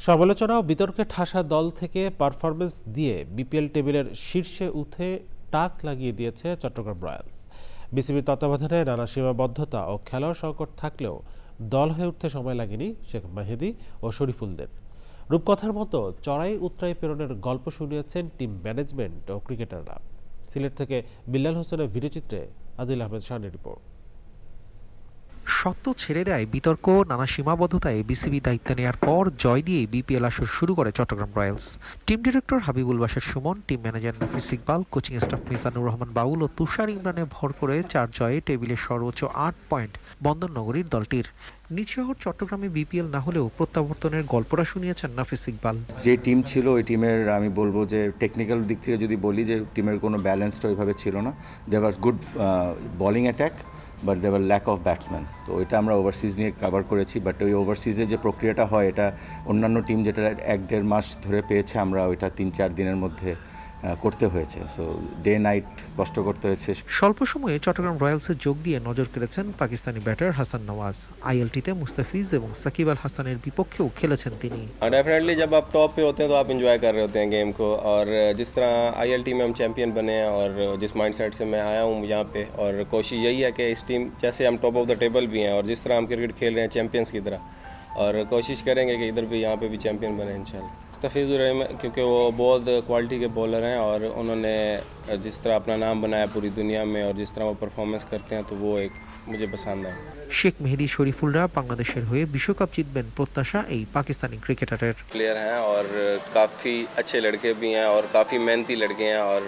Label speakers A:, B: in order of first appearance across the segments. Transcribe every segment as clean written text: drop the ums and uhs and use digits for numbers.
A: সমালোচনা ও বিতর্কে ঠাসা দল থেকে পারফরমেন্স দিয়ে বিপিএল টেবিলের শীর্ষে উঠে টাক লাগিয়ে দিয়েছে চট্টগ্রাম রয়্যালস। বিসিবির তত্ত্বাবধানে নানা সীমাবদ্ধতা ও খেলোয়াড় সংকট থাকলেও দল হয়ে উঠতে সময় লাগেনি শেখ মেহেদী ও শরীফুলদের। রূপকথার মতো চড়াই উতরাই প্রেরণের গল্প শুনিয়েছেন টিম ম্যানেজমেন্ট ও ক্রিকেটাররা। সিলেট থেকে বিল্লাল হোসেনের ভিডিওচিত্রে আদিল আহমেদ শানের রিপোর্ট।
B: সত্য ছেড়ে দেয় বিতর্ক, নানা সীমাবদ্ধতায় বিসিবি দায়িত্ব নেওয়ার পর জয় দিয়ে বিপিএল আসর শুরু করে Chattogram royals. Team director Habibul Bashar Sumon, team manager Nafees Iqbal, coaching staff Mizanur Rahman Baul ও তুষার ইমরানে ভর করে 4 জয়ে টেবিলের সর্বোচ্চ 8 পয়েন্ট বন্দরনগরীর দলটির। নিজ শহর চট্টগ্রামে বিপিএল না হলেও প্রত্যাবর্তনের গল্পটা শুনিয়েছেন নাফিস ইকবাল।
C: যে টিম ছিল ওই টিমের আমি বলবো যে টেকনিক্যাল দিক থেকে যদি বলি যে টিমের কোনো ব্যালেন্সটা ওইভাবে ছিল না। Their good bowling attack but their lack of batsman. তো ওইটা আমরা ওভারসিজ নিয়ে কভার করেছি, বাট ওই ওভারসিজে যে প্রক্রিয়াটা হয় এটা অন্যান্য টিম যেটা 1-1.5 মাস ধরে পেয়েছে আমরা ওইটা 3-4 দিনের মধ্যে করতে হয়েছে। সো ডে নাইট কষ্ট করতে হয়েছে।
B: স্বল্প সময়ে চট্টগ্রাম রয়্যালসে যোগ দিয়ে নজর কেড়েছেন পাকিস্তানি ব্যাটার হাসান নওয়াজ। আইএলটিতে মুস্তাফিজ এবং সাকিব আল হাসানের বিপক্ষেও খেলেছেন তিনি।
D: डेफिनेटली जब आप टॉप पे होते हैं तो आप इंजॉय कर रहे होते हैं गेम को, और जिस तरह आईएलटी में हम चैंपियन बने हैं और जिस माइंडसेट से मैं आया हूँ यहाँ पे, और कोशिश यही है कि इस टीम जैसे हम टॉप ऑफ द टेबल भी हैं और जिस तरह हम क्रिकेट खेल रहे हैं चैंपियंस की तरह, और कोशिश करेंगे कि इधर भी यहाँ पे भी चैंपियन बने इंशाल्लाह। मुस्तफिज़ुर रहमान क्योंकि वो बहुत क्वालिटी के बॉलर हैं और उन्होंने जिस तरह अपना नाम बनाया पूरी दुनिया में और जिस तरह वो परफॉर्मेंस करते हैं तो वो एक मुझे पसंद है।
B: শেখ মেহেদী শরীফুলরা বাংলাদেশের হয়ে বিশ্বকাপ জিতবেন প্রত্যাশা এই পাকিস্তানি ক্রিকেটারের।
D: प्लेयर हैं और काफ़ी अच्छे लड़के भी हैं और काफ़ी मेहनती लड़के हैं, और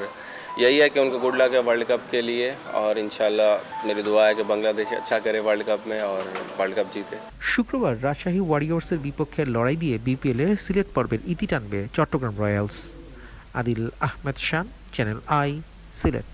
D: यही है कि उनको गुड लक है वर्ल्ड कप के लिए, और इंशाल्लाह मेरी दुआ है कि बांग्लादेश अच्छा करे वर्ल्ड कप में और वर्ल्ड कप जीते।
B: শুক্রবার রাজশাহী ওয়ারিয়র্সের বিপক্ষে লড়াই দিয়ে বিপিএল এর সিলেট পর্বের ইতি টানবে Chattogram Royals. Adil Ahmed Shan, Channel I, Sylhet.